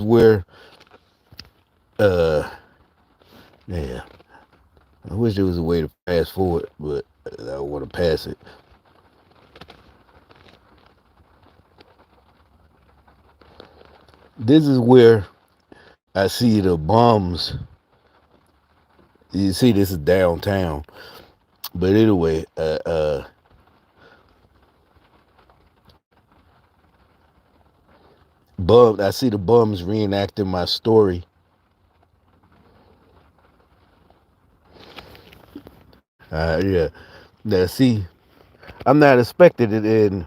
where, uh, yeah, I wish there was a way to fast forward, but I don't want to pass it. This is where I see the bums. You see, this is downtown, but anyway, bum. I see the bums reenacting my story. Yeah. Now, see, I'm not expecting it, and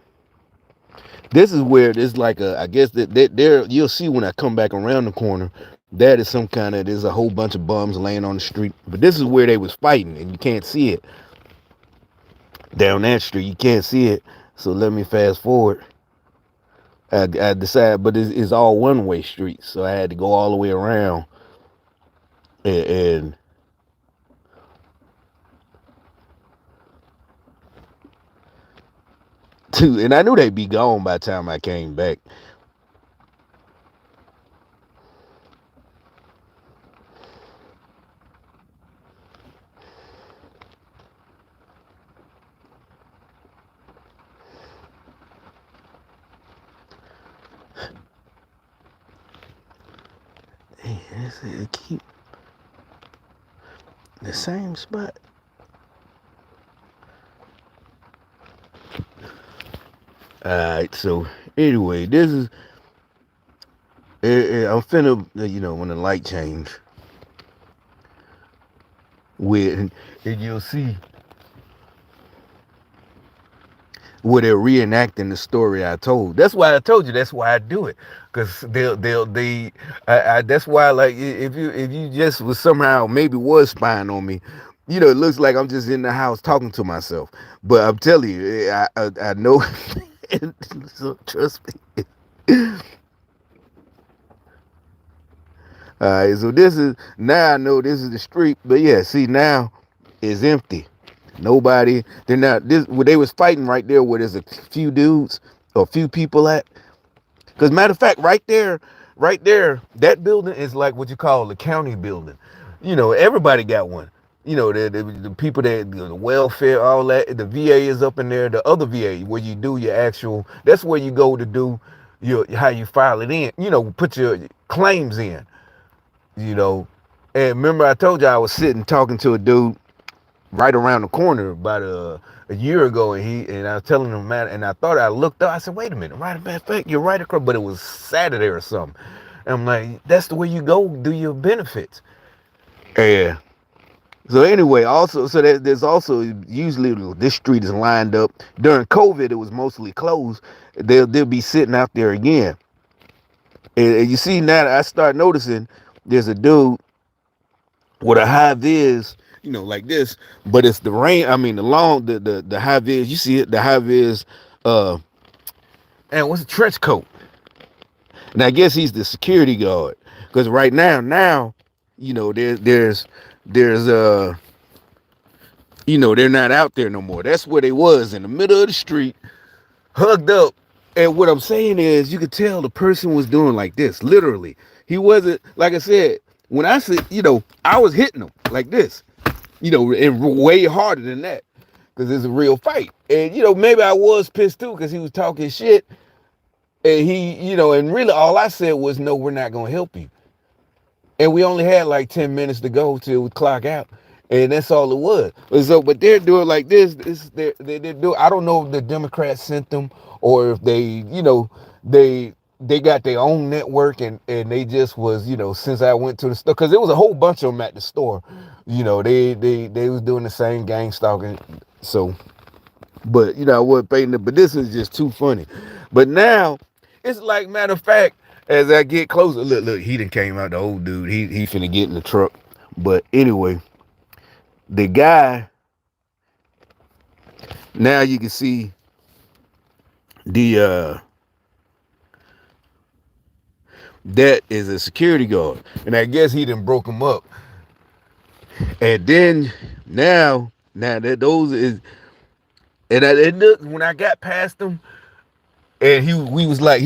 this is where it's like a. I guess that there you'll see when I come back around the corner. That is some kind of. There's a whole bunch of bums laying on the street, but this is where they was fighting, and you can't see it down that street. You can't see it. So let me fast forward. I decided, but it's all one way streets, so I had to go all the way around, and and I knew they'd be gone by the time I came back. Hey, it keep the same spot. All right, so anyway, this is I'm finna, when the light change, with and you'll see where they're reenacting the story I told. That's why I told you. That's why I do it, because that's why, like, if you just was somehow maybe was spying on me, it looks like I'm just in the house talking to myself. But I'm telling you, I know. So trust me. All right, so this is now I know this is the street, but yeah, see now it's empty. Nobody. They're not. This where they was fighting right there, where there's a few dudes or a few people at. Because matter of fact, right there, that building is like what you call the county building. Everybody got one. The people that the welfare, all that. The VA is up in there. The other VA where you do your actual. That's where you go to do your how you file it in. Put your claims in. you know. And remember, I told you I was sitting talking to a dude right around the corner about a year ago, and I was telling him, man, and I thought I looked up. I said, wait a minute, right about fact, you're right across, but it was Saturday or something. And I'm like, that's the way you go do your benefits. Yeah. So anyway, also, so there's also usually this street is lined up. During COVID, it was mostly closed. They'll be sitting out there again. And you see now, I start noticing there's a dude with a high vis, like this, but it's the rain. I mean, the high vis. You see it, the high vis. Uh, and what's a trench coat? And I guess he's the security guard, because right now, there's they're not out there no more. That's where they was, in the middle of the street, hugged up. And what I'm saying is, you could tell the person was doing like this, literally. He wasn't, like I said, when I said, I was hitting him like this, and way harder than that, because it's a real fight. And, maybe I was pissed too, because he was talking shit. And and really all I said was, no, we're not going to help you. And we only had like 10 minutes to go till we clock out. And that's all it was. So, but they're doing like this. They do. I don't know if the Democrats sent them, or if they, they got their own network, and they just was, since I went to the store, because there was a whole bunch of them at the store. They was doing the same gang stalking. So, but I wasn't paying it. But this is just too funny. But now it's like, matter of fact, as I get closer, look, he done came out, the old dude. He finna get in the truck. But anyway, the guy, now you can see the that is a security guard. And I guess he done broke him up. And then now that those is, and when I got past him, and he was like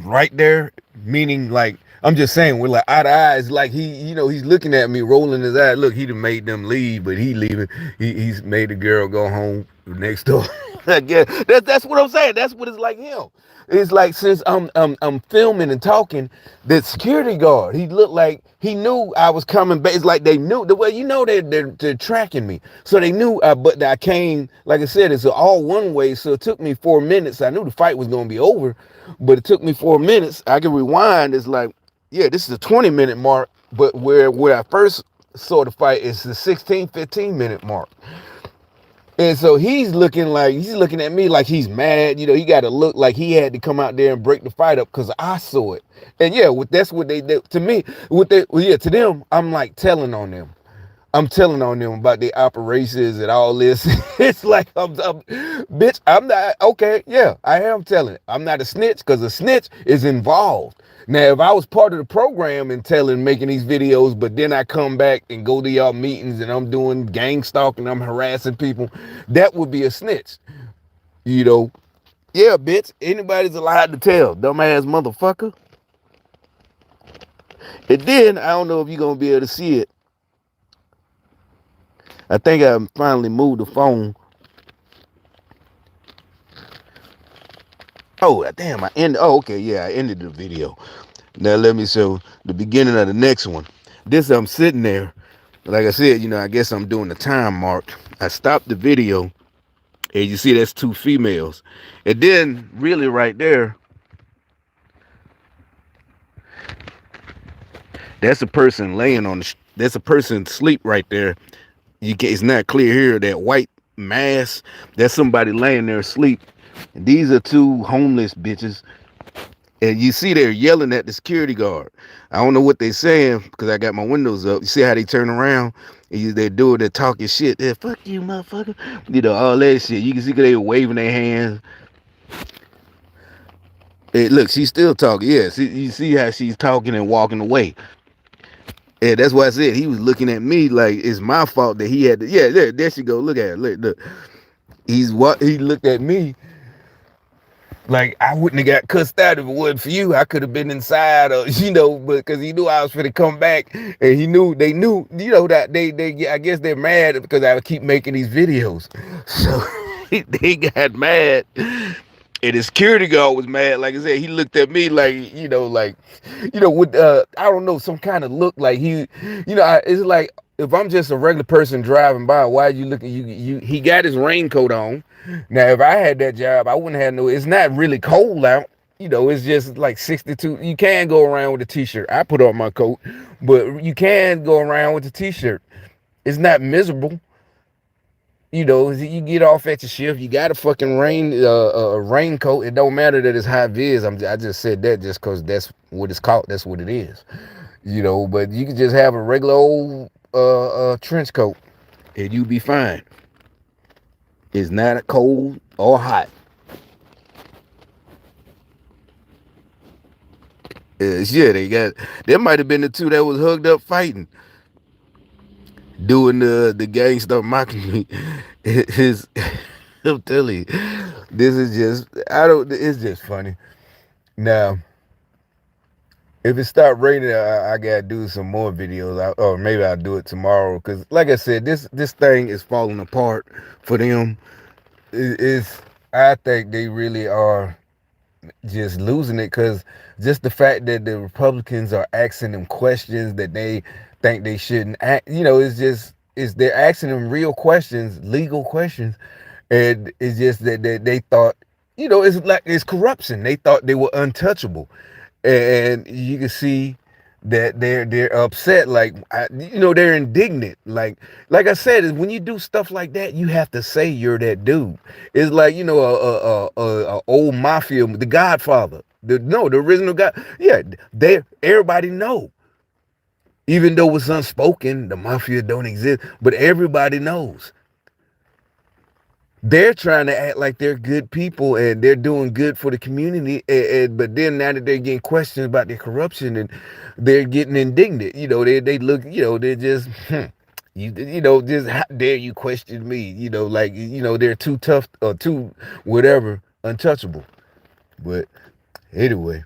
right there, meaning like I'm just saying, we're like eye to eyes, like he's looking at me, rolling his eye. Look, he done made them leave, but he leaving. He's made the girl go home next door. I guess that's what I'm saying. That's what it's like him. It's like since I'm filming and talking, the security guard, he looked like he knew I was coming back. It's like they knew the way they're tracking me, so they knew. But I came, like I said, it's all one way, so it took me 4 minutes. I knew the fight was gonna be over, but it took me 4 minutes. I can rewind. It's like, yeah, this is a 20-minute mark, but where I first saw the fight is the 15 minute mark. And so he's looking at me like he's mad. He got to look like he had to come out there and break the fight up because I saw it. And yeah, that's what they did to me. To them, I'm like telling on them. I'm telling on them about their operations and all this. It's like, bitch, I'm not, okay, yeah, I am telling it. I'm not a snitch because a snitch is involved. Now, if I was part of the program and making these videos, but then I come back and go to y'all meetings and I'm doing gang stalking, I'm harassing people, that would be a snitch. Yeah, bitch, anybody's allowed to tell, dumbass motherfucker. And then, I don't know if you're going to be able to see it. I think I finally moved the phone. Oh, damn, okay, yeah, I ended the video. Now let me show the beginning of the next one. This, I'm sitting there. Like I said, I guess I'm doing the time mark. I stopped the video, and you see that's two females. And then, really right there, that's a person laying on that's a person asleep right there. It's not clear here, that white mass, that's somebody laying there asleep. And these are two homeless bitches. And you see they're yelling at the security guard. I don't know what they're saying because I got my windows up. You see how they turn around? And they're doing, they're talking shit. They're, fuck you, motherfucker. All that shit. You can see they were waving their hands. Hey, look, she's still talking. Yeah, you see how she's talking and walking away. Yeah, that's why I said he was looking at me like it's my fault that he had to. Yeah, there she go. Look at it. Look. He looked at me like I wouldn't have got cussed out if it wasn't for you. I could have been inside, or but because he knew I was finna come back, and they knew, that they I guess they're mad because I keep making these videos, so they got mad. And the security guard was mad. Like I said, he looked at me like, with I don't know, some kind of look like it's like if I'm just a regular person driving by, why are you looking? He got his raincoat on. Now, if I had that job, I wouldn't have no. It's not really cold out. It's just like 62. You can go around with a t-shirt. I put on my coat, but you can go around with a t-shirt. It's not miserable. You get off at your shift, you got a fucking raincoat. It don't matter that it's high vis. I just said that just because that's what it's called. That's what it is. But you can just have a regular old trench coat and you be fine. It's not cold or hot. Yeah, there might have been the two that was hugged up fighting, doing the gang stuff, mocking me. I'm telling you, this is just, it's just funny. Now, if it start raining, I gotta do some more videos, or maybe I'll do it tomorrow. Cause like I said, this thing is falling apart for them. I think they really are just losing it, cause just the fact that the Republicans are asking them questions that they think they shouldn't ask, they're asking them real questions, legal questions. And it's just that they thought, it's like it's corruption. They thought they were untouchable, and you can see that they're upset. Like they're indignant. Like I said, when you do stuff like that, you have to say you're that dude. It's like a old mafia, the Godfather. The original guy. Yeah, everybody know. Even though it's unspoken, the mafia don't exist, but everybody knows. They're trying to act like they're good people and they're doing good for the community, but then now that they're getting questions about their corruption, and they're getting indignant. They look, they're just just how dare you question me? They're too tough or too whatever, untouchable. But anyway.